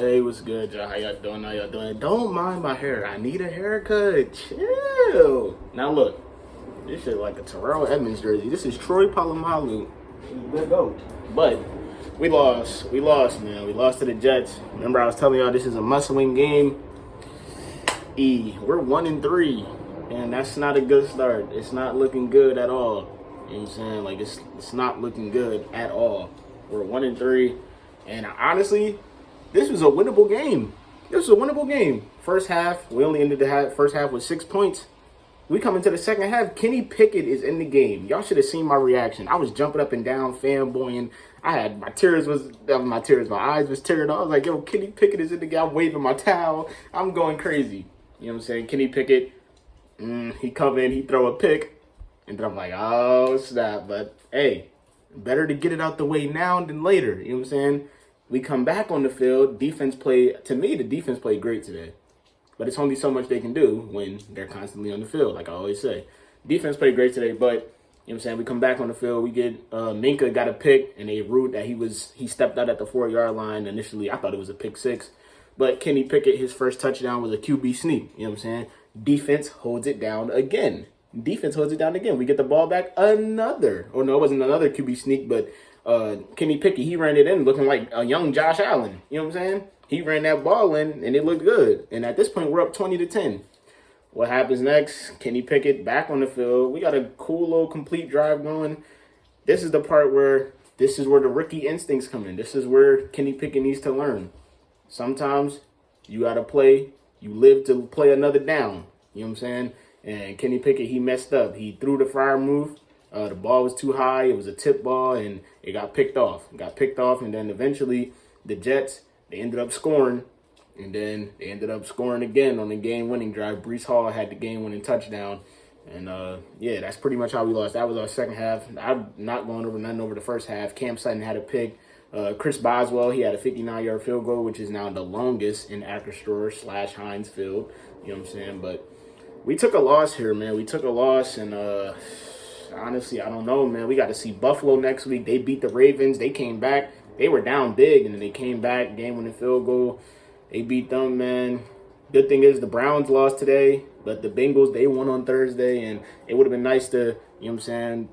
Hey, what's good, y'all? How y'all doing? How y'all doing? Don't mind my hair. I need a haircut. Chill. Now look, this shit like a Terrell Edmonds jersey. This is Troy Polamalu. Good go. But we lost. We lost, man. We lost to the Jets. Remember, I was telling y'all this is a must-win game. We're 1-3, and that's not a good start. It's not looking good at all. You know what I'm saying? Like it's not looking good at all. We're 1-3, and honestly, this was a winnable game. This was a winnable game. First half, we only ended the first half with 6 points. We come into the second half, Kenny Pickett is in the game. Y'all should have seen my reaction. I was jumping up and down, fanboying. I had my eyes was tearing. I was like, yo, Kenny Pickett is in the game. I'm waving my towel. I'm going crazy. You know what I'm saying? Kenny Pickett, he come in, he throw a pick, and then I'm like, oh, snap. But, hey, better to get it out the way now than later. You know what I'm saying? We come back on the field. The defense played great today. But it's only so much they can do when they're constantly on the field, like I always say. Defense played great today, but, you know what I'm saying, we come back on the field. We get Minka got a pick, and they ruled that he stepped out at the 4-yard line. Initially, I thought it was a pick six. But Kenny Pickett, his first touchdown was a QB sneak. You know what I'm saying? Defense holds it down again. We get the ball back it wasn't another QB sneak, but Kenny Pickett, he ran it in looking like a young Josh Allen. You know what I'm saying? He ran that ball in, and it looked good. And at this point, we're up 20-10. What happens next? Kenny Pickett back on the field. We got a cool little complete drive going. This is the part where the rookie instincts come in. This is where Kenny Pickett needs to learn. Sometimes you got to play. You live to play another down. You know what I'm saying? And Kenny Pickett, he messed up. He threw the fire move. The ball was too high. It was a tip ball, and it got picked off. And then eventually the Jets, they ended up scoring. And then they ended up scoring again on the game-winning drive. Breece Hall had the game-winning touchdown. And, that's pretty much how we lost. That was our second half. I'm not going over nothing over the first half. Cam Sutton had a pick. Chris Boswell, he had a 59-yard field goal, which is now the longest in Acrisure/Heinz Field. You know what I'm saying? But we took a loss here, man. We took a loss, and honestly, I don't know, man. We got to see Buffalo next week. They beat the Ravens. They came back. They were down big, and then they came back, game-winning field goal. They beat them, man. Good thing is the Browns lost today, but the Bengals, they won on Thursday, and it would have been nice to, you know what I'm saying,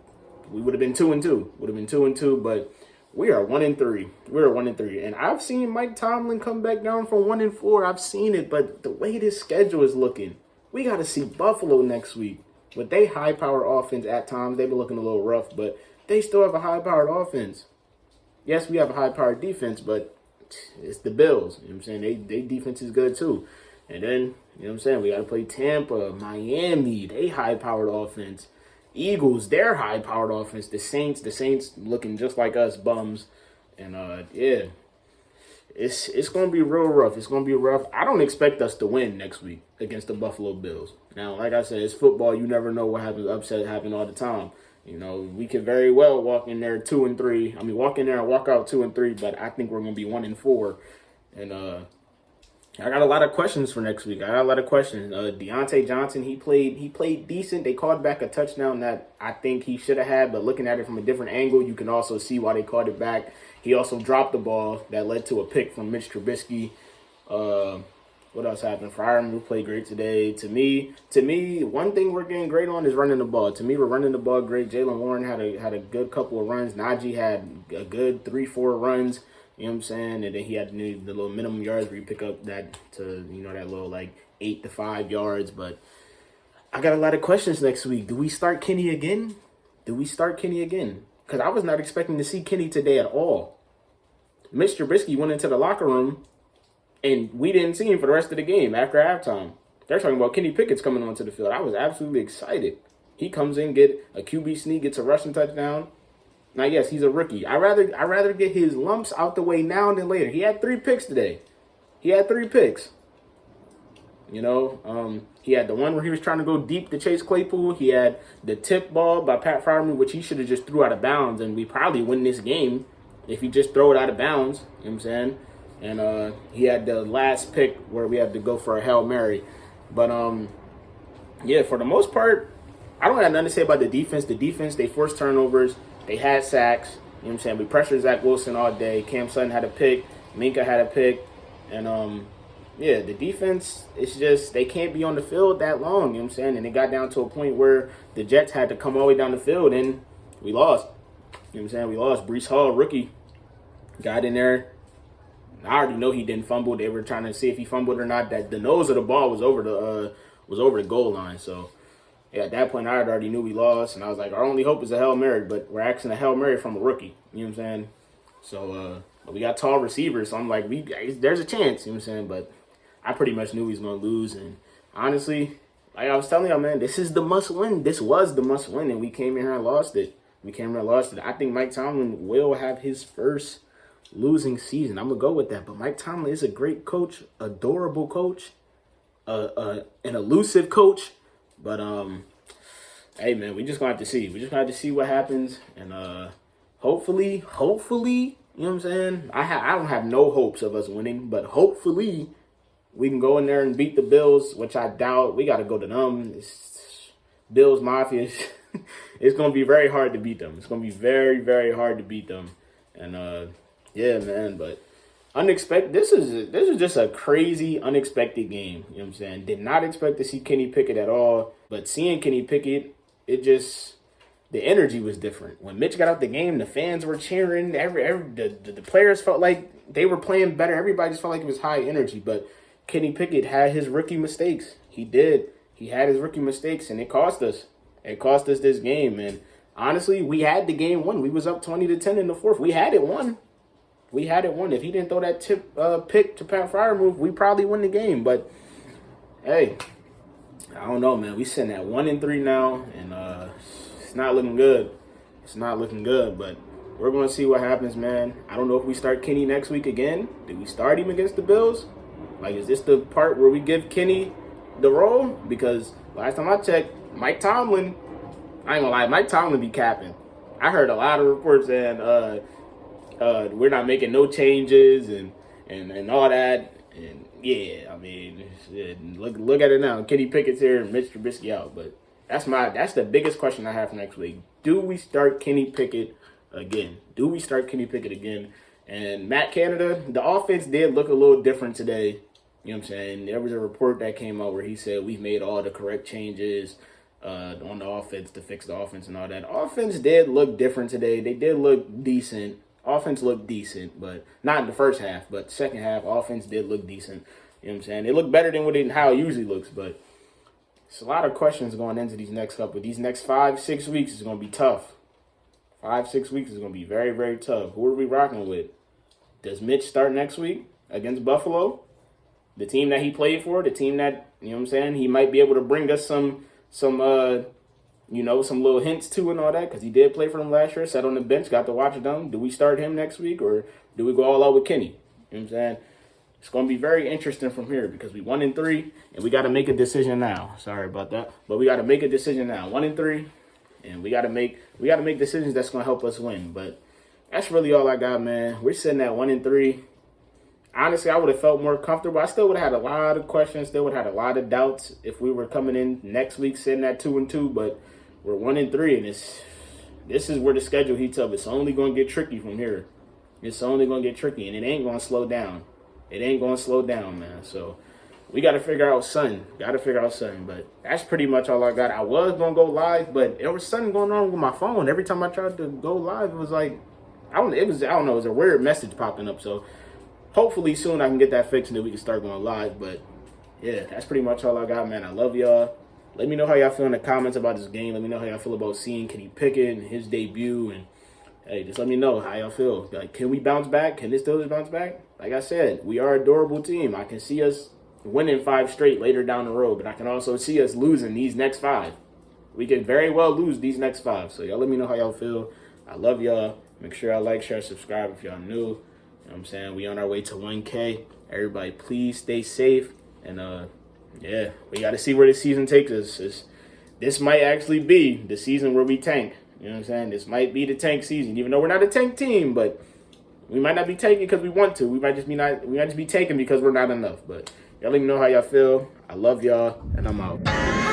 we would have been 2-2. But we are 1-3. We're 1-3. And I've seen Mike Tomlin come back down from 1-4. I've seen it, but the way this schedule is looking, we got to see Buffalo next week. With they high-powered offense at times, they've been looking a little rough, but they still have a high-powered offense. Yes, we have a high-powered defense, but it's the Bills. You know what I'm saying? They defense is good too. And then, you know what I'm saying, we got to play Tampa, Miami, they high-powered offense. Eagles, their high-powered offense. The Saints looking just like us, bums. And, it's going to be real rough. It's going to be rough. I don't expect us to win next week against the Buffalo Bills. Now, like I said, it's football. You never know what happens. Upset happen all the time. You know, we could very well walk in there 2-3. I mean, walk in there and walk out 2-3, but I think we're going to be 1-4. And I got a lot of questions for next week. Deontay Johnson, he played decent. They called back a touchdown that I think he should have had, but looking at it from a different angle, you can also see why they called it back. He also dropped the ball that led to a pick from Mitch Trubisky. What else happened? Fryer played great today. To me, one thing we're getting great on is running the ball. To me, we're running the ball great. Jaylen Warren had a good couple of runs. Najee had a good 3-4 runs. You know what I'm saying? And then he had the little minimum yards where you pick up that little like 8 to 5 yards. But I got a lot of questions next week. Do we start Kenny again? Because I was not expecting to see Kenny today at all. Mitch Trubisky went into the locker room, and we didn't see him for the rest of the game after halftime. They're talking about Kenny Pickett's coming onto the field. I was absolutely excited. He comes in, get a QB sneak, gets a rushing touchdown. Now, yes, he's a rookie. I'd rather get his lumps out the way now than later. He had 3 picks today. You know, he had the one where he was trying to go deep to Chase Claypool. He had the tip ball by Pat Fryer, which he should have just threw out of bounds, and we probably win this game if he just throw it out of bounds. You know what I'm saying? And he had the last pick where we had to go for a Hail Mary. But, for the most part, I don't have nothing to say about the defense. The defense, they forced turnovers. They had sacks. You know what I'm saying? We pressured Zach Wilson all day. Cam Sutton had a pick. Minka had a pick. And yeah, the defense, it's just they can't be on the field that long, you know what I'm saying? And it got down to a point where the Jets had to come all the way down the field, and we lost. You know what I'm saying? We lost. Breece Hall, rookie, got in there. I already know he didn't fumble. They were trying to see if he fumbled or not. That the nose of the ball was over the goal line. So yeah, at that point I already knew we lost, and I was like, our only hope is a Hail Mary, but we're asking a Hail Mary from a rookie. You know what I'm saying? So but we got tall receivers, so I'm like, there's a chance. You know what I'm saying? But I pretty much knew he was going to lose. And honestly, like I was telling y'all, man, this is the must win. This was the must win, and we came in here and lost it. I think Mike Tomlin will have his first losing season. I'm going to go with that. But Mike Tomlin is a great coach, adorable coach, an elusive coach. But, hey, man, we just going to have to see. We just going to have to see what happens. And hopefully, you know what I'm saying? I don't have no hopes of us winning, but hopefully we can go in there and beat the Bills, which I doubt. We got to go to them. Bills Mafia. It's going to be very hard to beat them. It's going to be very, very hard to beat them. And, yeah, man, but unexpected. This is just a crazy, unexpected game. You know what I'm saying? Did not expect to see Kenny Pickett at all. But seeing Kenny Pickett, the energy was different. When Mitch got out the game, the fans were cheering. The players felt like they were playing better. Everybody just felt like it was high energy. But Kenny Pickett had his rookie mistakes. He did. He had his rookie mistakes, and it cost us. It cost us this game. And honestly, we had the game won. We was up 20-10 in the fourth. We had it won. If he didn't throw that pick to Pat Freiermuth, we probably win the game. But hey, I don't know, man. We sitting at 1-3 now, and it's not looking good. But we're going to see what happens, man. I don't know if we start Kenny next week again. Did we start him against the Bills? Like, is this the part where we give Kenny the role? Because last time I checked, Mike Tomlin, I ain't gonna lie, Mike Tomlin be capping. I heard a lot of reports saying we're not making no changes and all that. And yeah, I mean, look at it now. Kenny Pickett's here and Mitch Trubisky out. But that's the biggest question I have for next week. Do we start Kenny Pickett again? And Matt Canada, the offense did look a little different today. You know what I'm saying? There was a report that came out where he said we've made all the correct changes on the offense to fix the offense and all that. Offense did look different today. They did look decent. Offense looked decent, but not in the first half. But second half, offense did look decent. You know what I'm saying? It looked better than how it usually looks. But it's a lot of questions going into these next 5-6 weeks is going to be tough. 5-6 weeks is going to be very, very tough. Who are we rocking with? Does Mitch start next week against Buffalo? The team that he played for, the team that, you know what I'm saying, he might be able to bring us some little hints to and all that, because he did play for them last year, sat on the bench, got to watch them. Do we start him next week, or do we go all out with Kenny? You know what I'm saying? It's going to be very interesting from here, because we 1-3, and we got to make a decision now. Sorry about that, but we got to make a decision now. 1-3, and we got to make decisions that's going to help us win. But that's really all I got, man. We're sitting at 1-3. Honestly, I would have felt more comfortable. I still would have had a lot of questions, still would have had a lot of doubts if we were coming in next week sitting at 2-2, but we're 1-3, and this is where the schedule heats up. It's only going to get tricky from here. It's only going to get tricky, and it ain't going to slow down. Man. So we got to figure out something. But that's pretty much all I got. I was going to go live, but there was something going on with my phone. Every time I tried to go live, it was like, it was a weird message popping up. So hopefully soon I can get that fixed and then we can start going live. But yeah, that's pretty much all I got, man. I love y'all. Let me know how y'all feel in the comments about this game. Let me know how y'all feel about seeing Kenny Pickett and his debut. And hey, just let me know how y'all feel. Like, can we bounce back? Can this Steelers bounce back? Like I said, we are a durable team. I can see us winning 5 straight later down the road, but I can also see us losing these next 5. We can very well lose these next 5. So y'all let me know how y'all feel. I love y'all. Make sure y'all like, share, subscribe if y'all new. You know what I'm saying? We on our way to 1K. Everybody, please stay safe. And yeah, we got to see where this season takes us. This might actually be the season where we tank. You know what I'm saying? This might be the tank season, even though we're not a tank team, but we might not be tanking because we want to. We might just be tanking because we're not enough. But y'all let me know how y'all feel. I love y'all, and I'm out.